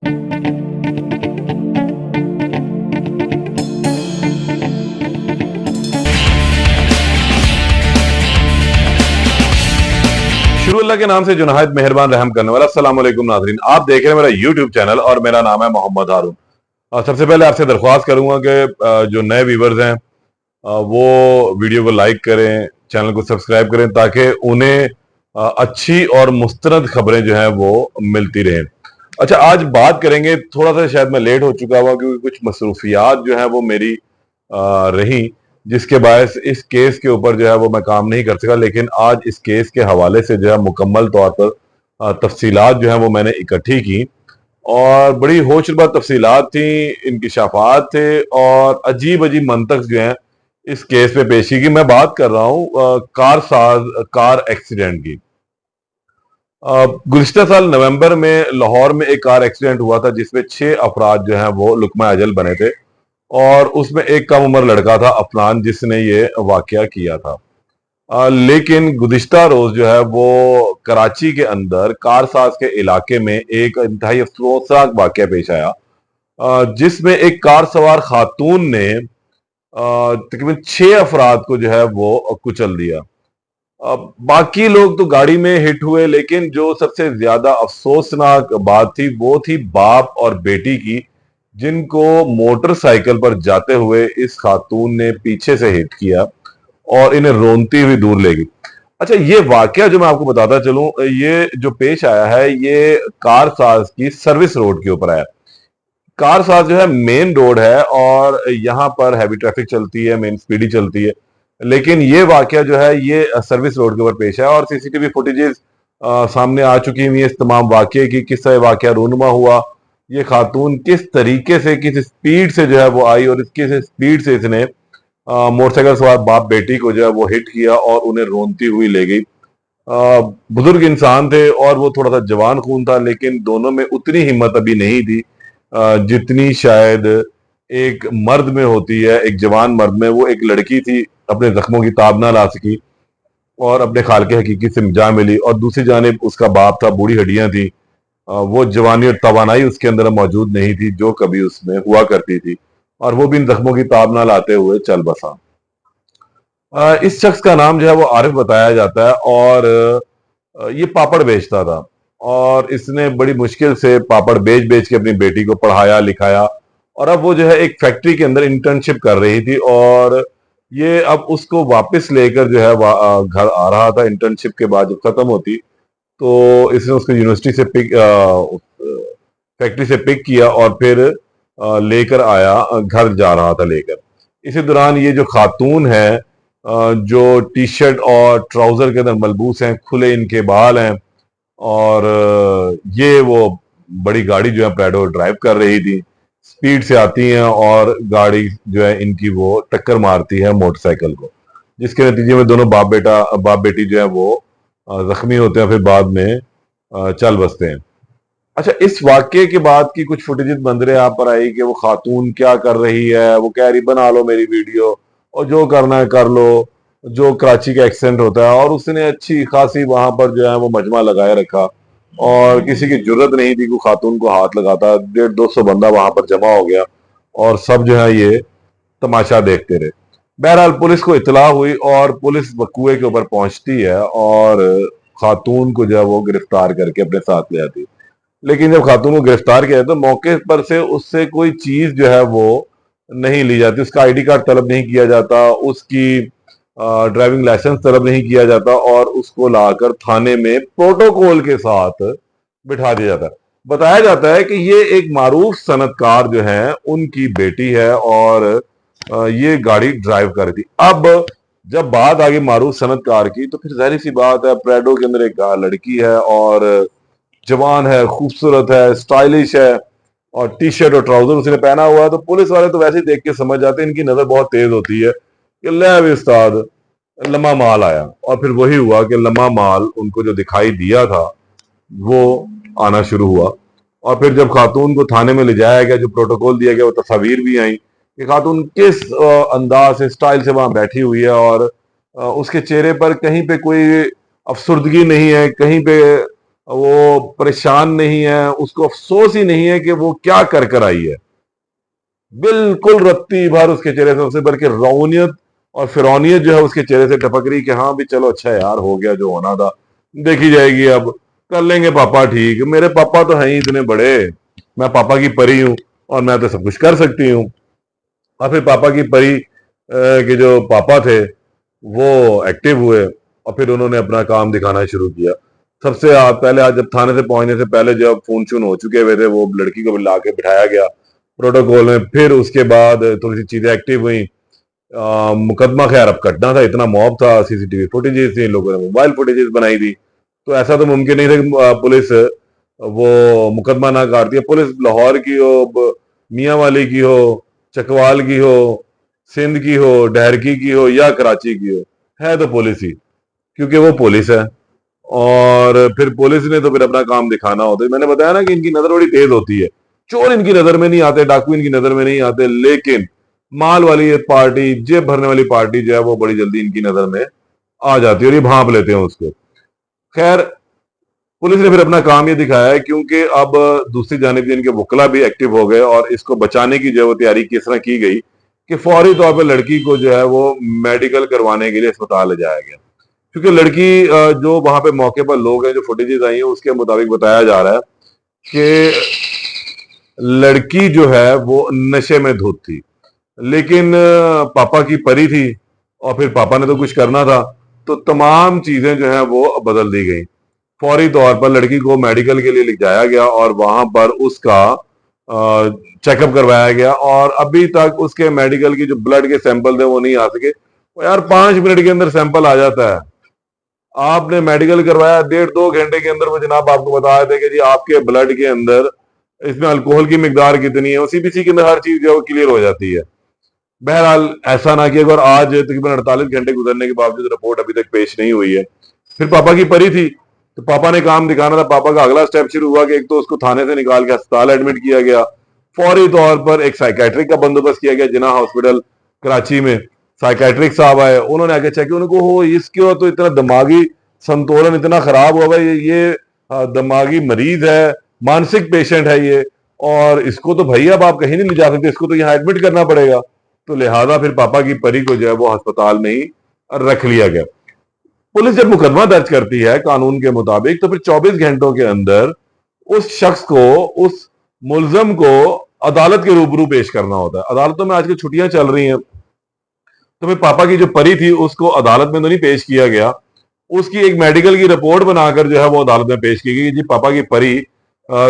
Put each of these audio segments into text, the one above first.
शुरू अल्लाह के नाम से जो नहायत मेहरबान रहम करने वाला। अस्सलाम वालेकुम नाज़रीन, आप देख रहे हैं मेरा यूट्यूब चैनल और मेरा नाम है मोहम्मद हारून। सबसे पहले आपसे दरख्वास्त करूंगा कि जो नए व्यूवर्स हैं वो वीडियो को लाइक करें, चैनल को सब्सक्राइब करें ताकि उन्हें अच्छी और मुस्तनद खबरें जो हैं वो मिलती रहें। अच्छा, आज बात करेंगे, थोड़ा सा शायद मैं लेट हो चुका हुआ क्योंकि कुछ मसरूफियात जो है वो मेरी रही, जिसके बायस इस केस के ऊपर जो है वो मैं काम नहीं कर सका। लेकिन आज इस केस के हवाले से जो है मुकम्मल तौर पर तफसीलात जो है वो मैंने इकट्ठी की और बड़ी होशरुबा तफसीलात थी, इंकिशाफात थे और अजीब अजीब मंतक जो हैं इस केस पे पेश की। मैं बात कर रहा हूँ कार एक्सीडेंट की। गुज़िश्ता साल नवंबर में लाहौर में एक कार एक्सीडेंट हुआ था जिसमें 6 अफराद जो हैं वो लुकमा अजल बने थे और उसमें एक कम उम्र लड़का था अफनान, जिसने ये वाकया किया था। लेकिन गुज़िश्ता रोज जो है वो कराची के अंदर कारसाज के इलाके में एक इंतहाई अफसोसनाक वाकया पेश आया, जिसमें एक कार सवार खातून ने तकरीबन 6 अफराद को जो है वो कुचल दिया। बाकी लोग तो गाड़ी में हिट हुए, लेकिन जो सबसे ज्यादा अफसोसनाक बात थी वो थी बाप और बेटी की, जिनको मोटरसाइकिल पर जाते हुए इस खातून ने पीछे से हिट किया और इन्हें रोनती हुई दूर ले गई। अच्छा, ये वाकया जो मैं आपको बताता चलूं, ये जो पेश आया है ये कारसाज की सर्विस रोड के ऊपर आया। कारसाज जो है मेन रोड है और यहाँ पर हैवी ट्रैफिक चलती है, मेन स्पीडी चलती है। लेकिन ये वाकया जो है ये सर्विस रोड के ऊपर पेश है और सीसीटीवी फुटेजेस सामने आ चुकी हुई है इस तमाम वाकये की, किस तरह वाकया रूनुमा हुआ, ये खातून किस तरीके से, किस स्पीड से जो है वो आई और किस स्पीड से इसने मोटरसाइकिल सवार बाप बेटी को जो है वो हिट किया और उन्हें रोनती हुई ले गई। बुजुर्ग इंसान थे और वो थोड़ा सा जवान खून था, लेकिन दोनों में उतनी हिम्मत अभी नहीं थी जितनी शायद एक मर्द में होती है, एक जवान मर्द में। वो एक लड़की थी, अपने जख्मों की ताब ना ला सकी और अपने खाल के हकीकी से जा मिली, और दूसरी जानिब उसका बाप था, बूढ़ी हड्डियां थी। वो जवानी और तवानाई उसके अंदर मौजूद नहीं थी जो कभी उसमें हुआ करती थी, और वो भी इन जख्मों की ताब ना लाते हुए चल बसा। इस शख्स का नाम जो है वो आरिफ बताया जाता है और ये पापड़ बेचता था और इसने बड़ी मुश्किल से पापड़ बेच बेच के अपनी बेटी को पढ़ाया लिखाया, और अब वो जो है एक फैक्ट्री के अंदर इंटर्नशिप कर रही थी और ये अब उसको वापस लेकर जो है घर आ रहा था इंटर्नशिप के बाद जब खत्म होती, तो इसने उसको यूनिवर्सिटी से फैक्ट्री से पिक किया और फिर लेकर आया, घर जा रहा था लेकर। इसी दौरान ये जो खातून है, जो टी शर्ट और ट्राउजर के अंदर मलबूस हैं, खुले इनके बाल हैं और ये वो बड़ी गाड़ी जो है प्रेडो ड्राइव कर रही थी, स्पीड से आती हैं और गाड़ी जो है इनकी वो टक्कर मारती है मोटरसाइकिल को, जिसके नतीजे में दोनों बाप बेटी जो है वो जख्मी होते हैं, फिर बाद में चल बसते हैं। अच्छा, इस वाक्य के बाद की कुछ फुटेजेस मंजरे यहाँ पर आई कि वो खातून क्या कर रही है, वो कह रही बना लो मेरी वीडियो और जो करना है कर लो, जो कराची का एक्सेंट होता है, और उसने अच्छी खासी वहां पर जो है वो मजमा लगाए रखा और किसी की जरूरत नहीं थी कि खातून को हाथ लगाता। 150-200 बंदा वहां पर जमा हो गया और सब जो है ये तमाशा देखते रहे। बहरहाल पुलिस को इतला हुई और पुलिस कुएं के ऊपर पहुंचती है और खातून को जो है वो गिरफ्तार करके अपने साथ ले आती है। लेकिन जब खातून को गिरफ्तार किया तो मौके पर से उससे कोई चीज जो है वो नहीं ली जाती, उसका आईडी कार्ड तलब नहीं किया जाता, उसकी ड्राइविंग लाइसेंस तलब नहीं किया जाता और उसको लाकर थाने में प्रोटोकॉल के साथ बिठा दिया जाता है। बताया जाता है कि ये एक मारूफ सनतकार जो है उनकी बेटी है और ये गाड़ी ड्राइव कर रही थी। अब जब बात आ गई मारूफ सनतकार की तो फिर जाहिर सी बात है, प्रेडो के अंदर एक लड़की है और जवान है, खूबसूरत है, स्टाइलिश है और टी शर्ट और ट्राउजर उसने पहना हुआ है, तो पुलिस वाले तो वैसे ही देख के समझ जाते हैं, इनकी नजर बहुत तेज होती है कि ले अभी उस्ताद लम्मा माल आया। और फिर वही हुआ कि लम्मा माल उनको जो दिखाई दिया था वो आना शुरू हुआ। और फिर जब खातून को थाने में ले जाया गया, जो प्रोटोकॉल दिया गया, वो तस्वीर भी आई कि खातून किस अंदाज से, स्टाइल से वहां बैठी हुई है और उसके चेहरे पर कहीं पे कोई अफसुर्दगी नहीं है, कहीं पे वो परेशान नहीं है, उसको अफसोस ही नहीं है कि वो क्या कर कर आई है। बिल्कुल रत्ती भर उसके चेहरे से उससे बल्कि रौनियत और फिरौनियत जो है उसके चेहरे से टपक रही कि हाँ भी चलो अच्छा यार, हो गया जो होना था, देखी जाएगी, अब कर लेंगे पापा ठीक। मेरे पापा तो हैं ही इतने बड़े, मैं पापा की परी हूं और मैं तो सब कुछ कर सकती हूँ। और फिर पापा की परी के जो पापा थे वो एक्टिव हुए और फिर उन्होंने अपना काम दिखाना शुरू किया। सबसे पहले आज जब थाने से पहुंचने से पहले जब फोन शून हो चुके हुए थे, वो लड़की को ला के बिठाया गया प्रोटोकॉल में। फिर उसके बाद थोड़ी सी चीजें एक्टिव हुई। मुकदमा खैर अब कटना था, इतना मॉब था, सीसीटीवी फुटेजेस थी, लोगों ने मोबाइल फुटेजेस बनाई थी, तो ऐसा तो मुमकिन नहीं था कि पुलिस वो मुकदमा ना काटती है। पुलिस लाहौर की हो, मियाँ वाली की हो, चकवाल की हो, सिंध की हो, डहरकी की हो या कराची की हो, है तो पुलिस ही, क्योंकि वो पुलिस है। और फिर पुलिस ने तो फिर अपना काम दिखाना होता है। मैंने बताया ना कि इनकी नजर बड़ी तेज होती है। चोर इनकी नजर में नहीं आते, डाकू इनकी नजर में नहीं आते, लेकिन माल वाली ये पार्टी, जेब भरने वाली पार्टी जो है वो बड़ी जल्दी इनकी नजर में आ जाती है और ये भांप लेते हैं उसको। खैर, पुलिस ने फिर अपना काम ये दिखाया है, क्योंकि अब दूसरी जानिब इनके वकला भी एक्टिव हो गए और इसको बचाने की जो तैयारी किस तरह की गई कि फौरी तौर पर लड़की को जो है वो मेडिकल करवाने के लिए अस्पताल ले जाया गया। क्योंकि लड़की जो वहां पे मौके पर लोग हैं, जो फुटेजेस आई है उसके मुताबिक बताया जा रहा है कि लड़की जो है वो नशे में धुत थी, लेकिन पापा की परी थी और फिर पापा ने तो कुछ करना था, तो तमाम चीजें जो है वो बदल दी गई। फौरी तौर पर लड़की को मेडिकल के लिए ले जाया गया और वहां पर उसका चेकअप करवाया गया और अभी तक उसके मेडिकल की जो ब्लड के सैंपल थे वो नहीं आ सके। वो यार 5 मिनट के अंदर सैंपल आ जाता है। आपने मेडिकल करवाया, 1.5-2 घंटे के अंदर वो जनाब आपको बता रहे थे कि जी आपके ब्लड के अंदर इसमें अल्कोहल की मिकदार कितनी है, सीबीसी के अंदर हर चीज जो है वो क्लियर हो जाती है। बहरहाल ऐसा ना कि अगर आज तकरीबन 48 घंटे गुजरने के बावजूद रिपोर्ट अभी तक पेश नहीं हुई है। फिर पापा की परी थी, तो पापा ने काम दिखाना था। पापा का अगला स्टेप शुरू हुआ कि एक तो उसको थाने से निकाल के अस्पताल एडमिट किया गया। फौरी तौर पर एक साइकेट्रिक का बंदोबस्त किया गया जिना हॉस्पिटल कराची में। साइकेट्रिक साहब आए, उन्होंने आके चेक किया, उनको हो इसके तो इतना दिमागी संतुलन इतना खराब हुआ भाई, ये दिमागी मरीज है, मानसिक पेशेंट है ये, और इसको तो भाई अब आप कहीं नहीं ले जा सकते, इसको तो यहाँ एडमिट करना पड़ेगा। तो लिहाजा फिर पापा की परी को जो है वो अस्पताल में ही रख लिया गया। पुलिस जब मुकदमा दर्ज करती है कानून के मुताबिक, तो फिर 24 घंटों के अंदर उस शख्स को, उस मुलजम को अदालत के रूबरू पेश करना होता है। अदालतों में आजकल छुट्टियां चल रही हैं, तो फिर पापा की जो परी थी उसको अदालत में तो नहीं पेश किया गया। उसकी एक मेडिकल की रिपोर्ट बनाकर जो है वो अदालत में पेश की गई। जी पापा की परी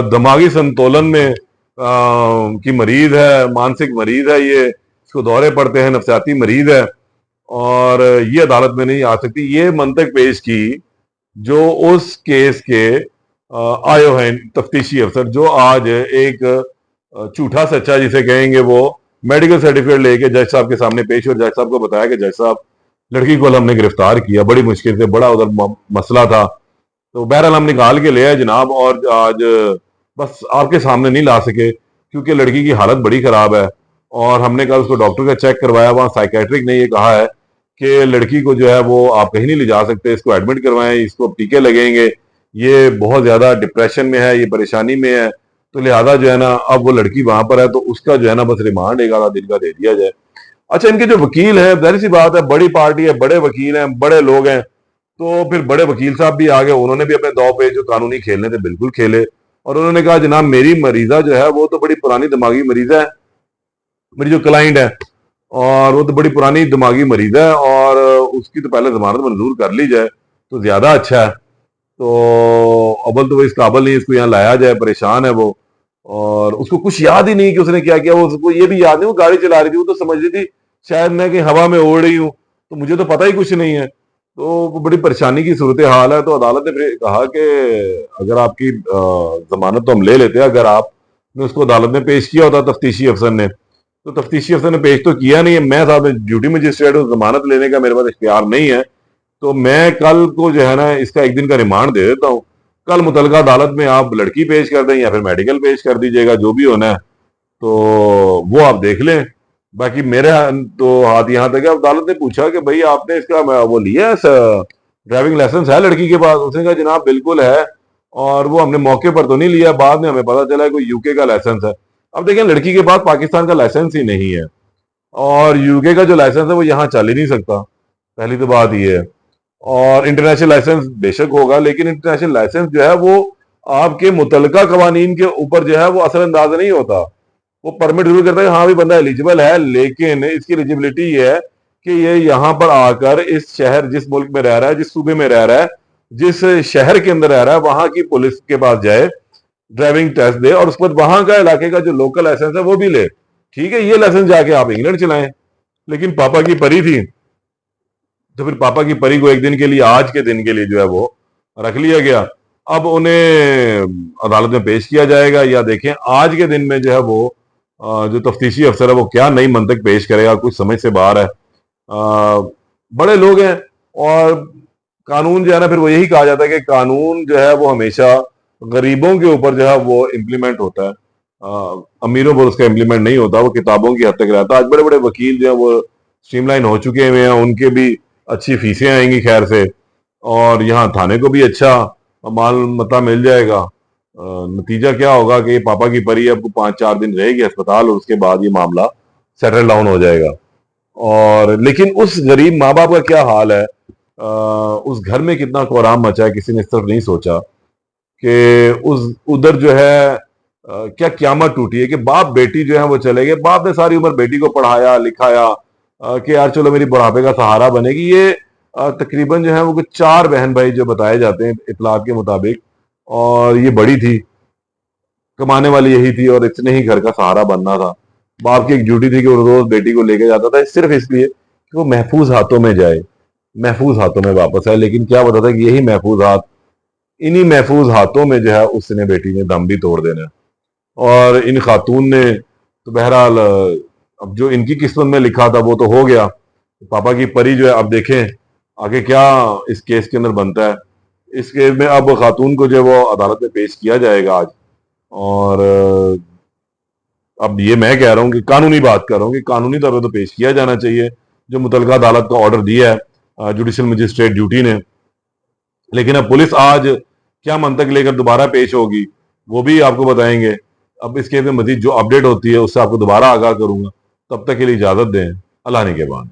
दिमागी संतुलन में की मरीज है, मानसिक मरीज है, ये इसको दौरे पड़ते हैं, नफसियाती मरीज है और ये अदालत में नहीं आ सकती। ये मंतक पेश की जो उस केस के आयो हैं तफ्तीशी अफसर, जो आज एक झूठा सच्चा जिसे कहेंगे, वो मेडिकल सर्टिफिकेट लेके जज साहब के सामने पेश और जज साहब को बताया कि जज साहब लड़की को हमने गिरफ्तार किया, बड़ी मुश्किल से, बड़ा उधर मसला था, तो बहरहाल हम निकाल के ले आए जनाब, और आज बस आपके सामने नहीं ला सके क्योंकि लड़की की हालत बड़ी खराब है। और हमने कल उसको डॉक्टर का चेक करवाया, वहाँ साइकेट्रिक ने ये कहा है कि लड़की को जो है वो आप कहीं नहीं ले जा सकते, इसको एडमिट करवाएं, इसको टीके लगेंगे, ये बहुत ज्यादा डिप्रेशन में है, ये परेशानी में है। तो लिहाजा जो है ना, अब वो लड़की वहां पर है तो उसका जो है ना बस रिमांड 1 आधा दिन का दे दिया जाए। अच्छा, इनके जो वकील हैं, जाहिर सी बात है, बड़ी पार्टी है, बड़े वकील हैं, बड़े लोग हैं, तो फिर बड़े वकील साहब भी आ गए, उन्होंने भी अपने दाव पे जो कानूनी खेलने थे बिल्कुल खेले और उन्होंने कहा जनाब मेरी मरीजा जो है वो तो बड़ी पुरानी दिमागी मरीजा है, मेरी जो क्लाइंट है, और वो तो बड़ी पुरानी दिमागी मरीज है और उसकी तो पहले जमानत मंजूर कर ली जाए तो ज्यादा अच्छा है। तो अव्वल तो वो इस काबिल नहीं, इसको यहाँ लाया जाए, परेशान है वो, और उसको कुछ याद ही नहीं कि उसने क्या किया। वो उसको ये भी याद नहीं, वो गाड़ी चला रही थी, वो तो समझ रही थी शायद मैं कहीं हवा में उड़ रही हूँ, तो मुझे तो पता ही कुछ नहीं है। तो वो बड़ी परेशानी की सूरत हाल है। तो अदालत ने फिर कहा कि अगर आपकी जमानत तो हम ले लेते हैं, अगर आपने उसको अदालत में पेश किया होता तफ्तीशी अफसर ने, तो तफ्तीशी अफसर ने पेश तो किया नहीं है, मैं साहब ड्यूटी मजिस्ट्रेट हूँ, जमानत लेने का मेरे पास इख्तियार नहीं है, तो मैं कल को जो है ना इसका 1 दिन का रिमांड दे देता हूँ। कल मुतलका अदालत में आप लड़की पेश कर दें या फिर मेडिकल पेश कर दीजिएगा, जो भी होना है तो वो आप देख लें। बाकी मेरे तो हाथ यहाँ तक है। अदालत ने पूछा कि भाई आपने इसका वो लिया है, ड्राइविंग लाइसेंस है लड़की के पास? उसने कहा जनाब बिल्कुल है, और वो हमने मौके पर तो नहीं लिया, बाद में हमें पता चला कोई यूके का लाइसेंस है। अब देखें, लड़की के पास पाकिस्तान का लाइसेंस ही नहीं है, और यूके का जो लाइसेंस है वो यहाँ चल ही नहीं सकता, पहली तो बात ये है। और इंटरनेशनल लाइसेंस बेशक होगा, लेकिन इंटरनेशनल लाइसेंस जो है वो आपके मुतलका कवानीन के ऊपर जो है वो असरअंदाज नहीं होता। वो परमिट जरूर करता है, हाँ भी बंदा एलिजिबल है, लेकिन इसकी एलिजिबिलिटी ये है कि ये यहाँ पर आकर इस शहर, जिस मुल्क में रह रहा है, जिस सूबे में रह रहा है, जिस शहर के अंदर रह रहा है, वहां की पुलिस के पास जाए, ड्राइविंग टेस्ट दे, और उस पर वहां का इलाके का जो लोकल लाइसेंस है वो भी ले। ठीक है, ये लाइसेंस जाके आप इंग्लैंड चलाएं। लेकिन पापा की परी थी, तो फिर पापा की परी को एक दिन के लिए, आज के दिन के लिए जो है वो रख लिया गया। अब उन्हें अदालत में पेश किया जाएगा, या देखें आज के दिन में जो है वो जो तफ्तीशी अफसर है वो क्या नई मंतक पेश करेगा, कुछ समझ से बाहर है। बड़े लोग हैं, और कानून जो है ना, फिर वो यही कहा जाता है कि कानून जो है वो हमेशा गरीबों के ऊपर जो है वो इम्प्लीमेंट होता है, अमीरों पर उसका इम्प्लीमेंट नहीं होता, वो किताबों की हद तक रहता है। आज बड़े बड़े वकील जो है वो स्ट्रीमलाइन हो चुके हुए हैं, उनके भी अच्छी फीसें आएंगी खैर से, और यहाँ थाने को भी अच्छा माल मता मिल जाएगा। नतीजा क्या होगा कि पापा की परी अब 5-4 दिन रहेगी अस्पताल, और उसके बाद ये मामला सेटल डाउन हो जाएगा। और लेकिन उस गरीब माँ बाप का क्या हाल है, उस घर में कितना कोहराम मचा है, किसी ने इस तरफ नहीं सोचा कि उस उधर जो है क्या क्यामत टूटी है कि बाप बेटी जो है वो चले गए। बाप ने सारी उम्र बेटी को पढ़ाया लिखाया, कि यार चलो मेरी बुढ़ापे का सहारा बनेगी। ये तकरीबन जो है वो कुछ 4 बहन भाई जो बताए जाते हैं इतलात के मुताबिक, और ये बड़ी थी, कमाने वाली यही थी, और इतने ही घर का सहारा बनना था। बाप की एक ड्यूटी थी कि वो रोज बेटी को लेके जाता था, सिर्फ इसलिए कि वो महफूज हाथों में जाए, महफूज हाथों में वापस आए। लेकिन क्या पता था कि यही महफूज हाथ, इन्हीं महफूज हाथों में जो है उसने, बेटी ने दम भी तोड़ देना है। और इन खातून ने तो बहरहाल, अब जो इनकी किस्मत में लिखा था वो तो हो गया। पापा की परी जो है, अब देखें आगे क्या इस केस के अंदर बनता है। इस केस में अब खातून को जो है वो अदालत में पेश किया जाएगा आज। और अब ये मैं कह रहा हूँ कि कानूनी बात कर रहा हूँ कि कानूनी तौर पर तो पेश किया जाना चाहिए, जो मुतलका अदालत का ऑर्डर दिया है जुडिशल मजिस्ट्रेट ड्यूटी ने। लेकिन अब पुलिस आज क्या मंतक लेकर दोबारा पेश होगी वो भी आपको बताएंगे। अब इस केस में मजीद जो अपडेट होती है उससे आपको दोबारा आगाह करूंगा। तब तक के लिए इजाजत दें। अल्लाह ने के बाद।